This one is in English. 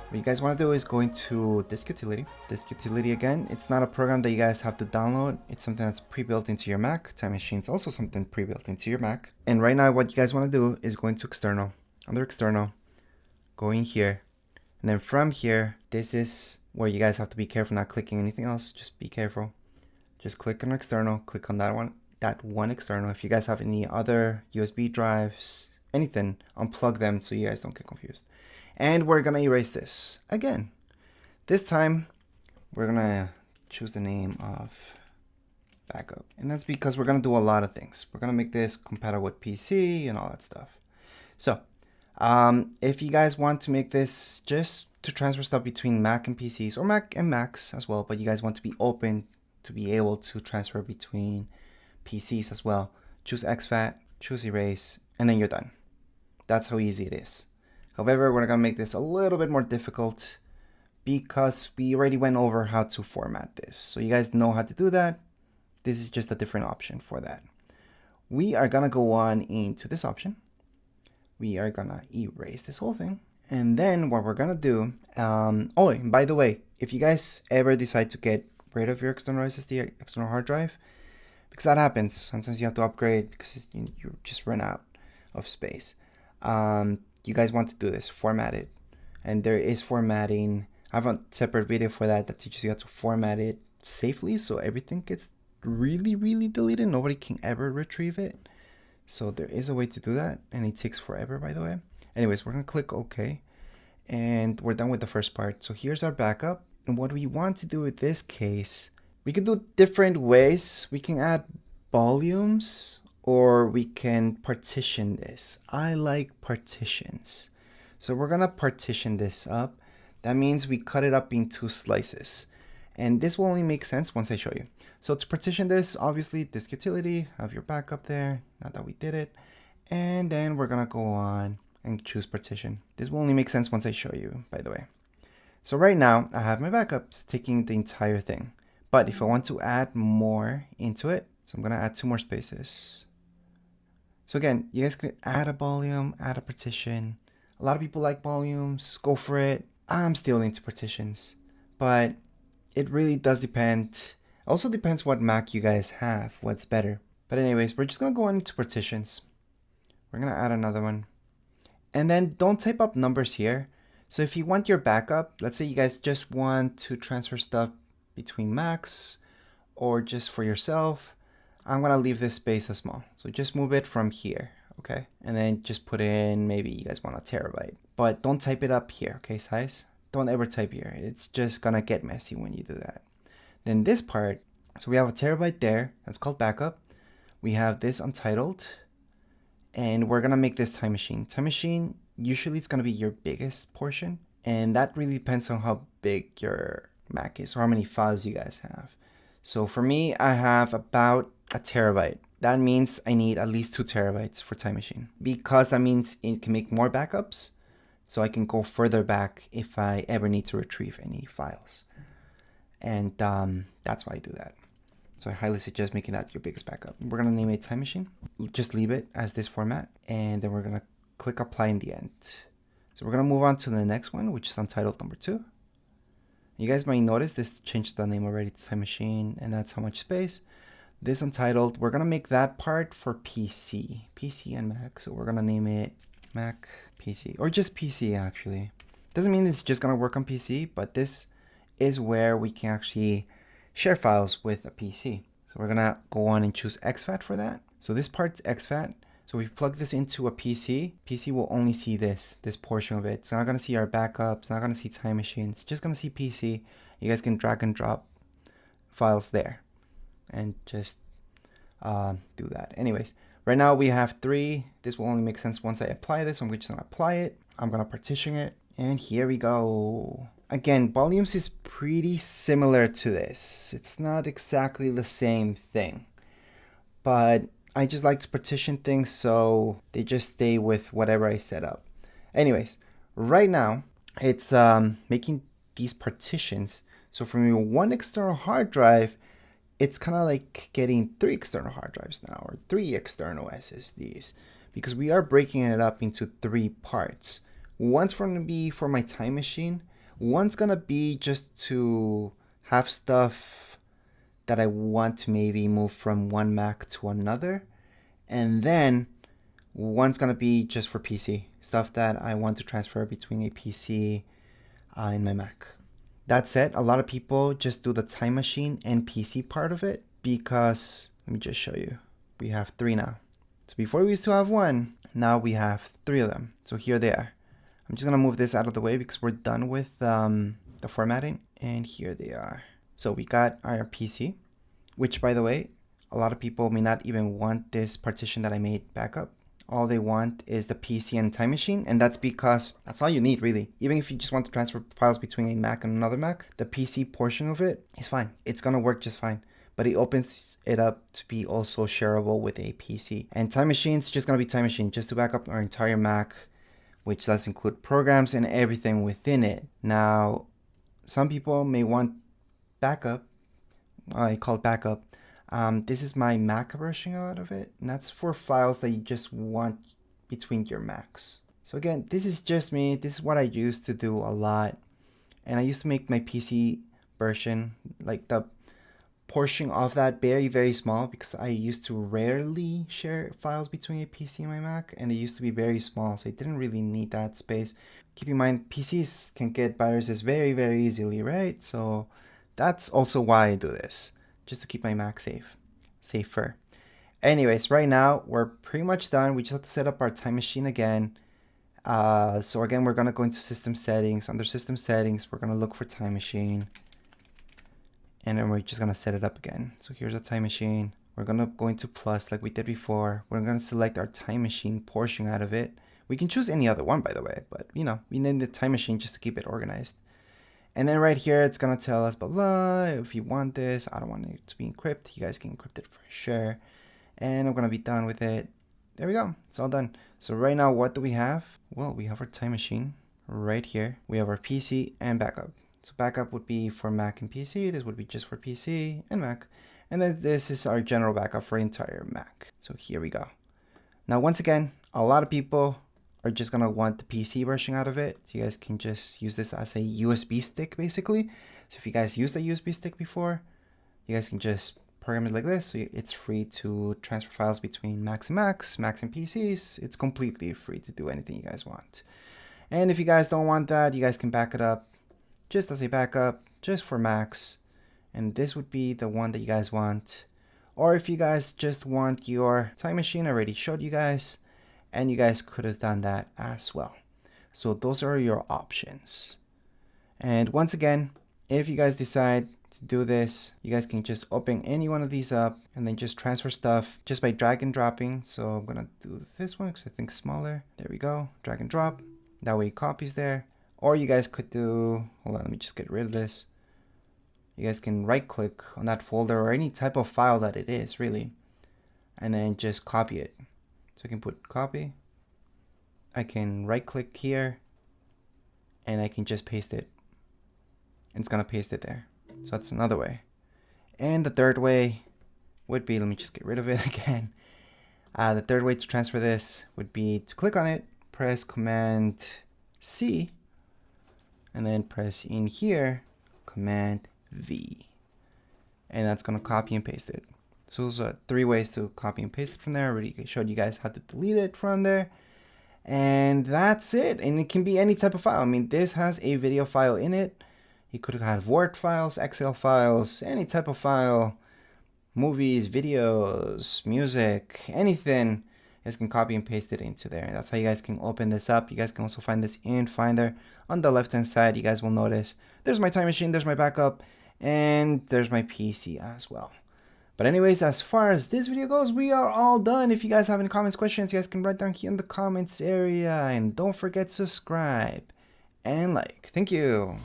What you guys want to do is go into Disk Utility. Disk Utility again, it's not a program that you guys have to download. It's something that's pre-built into your Mac. Time Machine is also something pre-built into your Mac. And right now what you guys want to do is go into External. Under External, go in here. And then from here, this is where you guys have to be careful not clicking anything else. Just be careful. Just click on External. Click on that one external. If you guys have any other USB drives, anything, unplug them so you guys don't get confused. And we're gonna erase this again. This time we're gonna choose the name of backup, and that's because we're gonna do a lot of things. We're gonna make this compatible with PC and all that stuff. So if you guys want to make this just to transfer stuff between Mac and PCs, or Mac and Macs as well, but you guys want to be open to be able to transfer between PCs as well, choose exfat, choose erase, and then you're done. That's how easy it is. However, we're gonna make this a little bit more difficult because we already went over how to format this. So you guys know how to do that. This is just a different option for that. We are gonna go on into this option. We are gonna erase this whole thing. And then what we're gonna do, oh, and by the way, if you guys ever decide to get rid of your external SSD, external hard drive, because that happens, sometimes you have to upgrade because you just run out of space. You guys want to do this, format it. And there is formatting. I have a separate video for that teaches you how to format it safely so everything gets really, really deleted. Nobody can ever retrieve it. So there is a way to do that, and it takes forever, by the way. Anyways, we're gonna click OK, and we're done with the first part. So here's our backup. And what we want to do with this case, we can do different ways. We can add volumes, or we can partition this. I like partitions. So we're gonna partition this up. That means we cut it up into slices. And this will only make sense once I show you. So to partition this, obviously Disk Utility, have your backup there, not that we did it. And then we're gonna go on and choose partition. This will only make sense once I show you, by the way. So right now I have my backups taking the entire thing. But if I want to add more into it, so I'm gonna add 2 more spaces. So again, you guys could add a volume, add a partition. A lot of people like volumes, go for it. I'm still into partitions, but it really does depend. Also depends what Mac you guys have, what's better. But anyways, we're just gonna go into partitions. We're gonna add another one. And then don't type up numbers here. So if you want your backup, let's say you guys just want to transfer stuff between Macs or just for yourself, I'm gonna leave this space as small. So just move it from here, okay? And then just put in, maybe you guys want a terabyte, but don't type it up here, okay, size? Don't ever type here. It's just gonna get messy when you do that. Then this part, so we have a terabyte there, that's called backup. We have this untitled, and we're gonna make this time machine. Time machine, usually it's gonna be your biggest portion, and that really depends on how big your Mac is or how many files you guys have. So for me, I have about a terabyte. That means I need at least 2 terabytes for time machine, because that means it can make more backups, so I can go further back if I ever need to retrieve any files. And that's why I do that. So I highly suggest making that your biggest backup. We're gonna name it time machine. Just leave it as this format, and then we're gonna click apply in the end. So we're gonna move on to the next one, which is untitled number 2. You guys might notice this changed the name already to time machine, and that's how much space. This untitled, we're gonna make that part for PC and Mac. So we're gonna name it Mac PC, or just PC actually. Doesn't mean it's just gonna work on PC, but this is where we can actually share files with a PC. So we're gonna go on and choose exfat for that. So this part's exfat. So if we plug this into a PC, PC will only see this portion of it. It's not gonna see our backups, it's not gonna see time machines, it's just gonna see PC. You guys can drag and drop files there and just do that. Anyways, right now we have 3. This will only make sense once I apply this. So I'm just gonna apply it. I'm gonna partition it, and here we go. Again, volumes is pretty similar to this. It's not exactly the same thing, but I just like to partition things so they just stay with whatever I set up. Anyways, right now it's making these partitions. So from your 1 external hard drive, it's kind of like getting 3 external hard drives now, or 3 external SSDs, because we are breaking it up into 3 parts. One's going to be for my time machine. One's gonna be just to have stuff that I want to maybe move from one Mac to another. And then one's gonna be just for PC, stuff that I want to transfer between a PC and my Mac. That said, a lot of people just do the time machine and PC part of it because, let me just show you. We have 3 now. So before we used to have 1, now we have 3 of them. So here they are. I'm just gonna move this out of the way because we're done with the formatting, and here they are. So we got our PC, which by the way, a lot of people may not even want this partition that I made backup. All they want is the PC and time machine, and that's because that's all you need really. Even if you just want to transfer files between a Mac and another Mac, the PC portion of it is fine. It's gonna work just fine. But it opens it up to be also shareable with a PC. And time machine is just gonna be time machine, just to back up our entire Mac, which does include programs and everything within it. Now, some people may want backup. I call it backup. This is my Mac version out of it, and that's for files that you just want between your Macs. So again, this is just me. This is what I used to do a lot. And I used to make my PC version, like the portion of that, very, very small because I used to rarely share files between a PC and my Mac, and they used to be very small, so I didn't really need that space. Keep in mind, PCs can get viruses very, very easily, right? So that's also why I do this, just to keep my Mac safer. Anyways, right now we're pretty much done. We just have to set up our time machine again. So again, we're gonna go into system settings. Under system settings, we're gonna look for time machine, and then we're just gonna set it up again. So here's a time machine. We're gonna go into plus like we did before. We're gonna select our time machine portion out of it. We can choose any other one, by the way, but you know, we need the time machine just to keep it organized. And then right here, it's gonna tell us, blah, if you want this. I don't want it to be encrypted. You guys can encrypt it for sure. And I'm gonna be done with it. There we go, it's all done. So right now, what do we have? Well, we have our time machine right here. We have our PC and backup. So backup would be for Mac and PC. This would be just for PC and Mac. And then this is our general backup for entire Mac. So here we go. Now, once again, a lot of people are just gonna want the PC version out of it. So you guys can just use this as a USB stick, basically. So if you guys used a USB stick before, you guys can just program it like this. So it's free to transfer files between Macs and Macs, Macs and PCs. It's completely free to do anything you guys want. And if you guys don't want that, you guys can back it up just as a backup, just for Macs. And this would be the one that you guys want. Or if you guys just want your time machine, I already showed you guys, and you guys could have done that as well. So those are your options. And once again, if you guys decide to do this, you guys can just open any one of these up and then just transfer stuff just by drag and dropping. So I'm gonna do this one because I think smaller. There we go, drag and drop. That way it copies there. Or you guys could do, hold on, let me just get rid of this. You guys can right click on that folder or any type of file that it is really, and then just copy it. So I can put copy. I can right click here and I can just paste it. And it's gonna paste it there. So that's another way. And the third way would be, let me just get rid of it again. The third way to transfer this would be to click on it, press Command C, and then press in here, Command V. And that's gonna copy and paste it. So those are 3 ways to copy and paste it from there. I already showed you guys how to delete it from there. And that's it. And it can be any type of file. I mean, this has a video file in it. You could have Word files, Excel files, any type of file, movies, videos, music, anything. You guys can copy and paste it into there. And that's how you guys can open this up. You guys can also find this in Finder. On the left hand side, you guys will notice there's my time machine, there's my backup, and there's my PC as well. But anyways, as far as this video goes, we are all done. If you guys have any comments, questions, you guys can write down here in the comments area. And don't forget to subscribe and like. Thank you.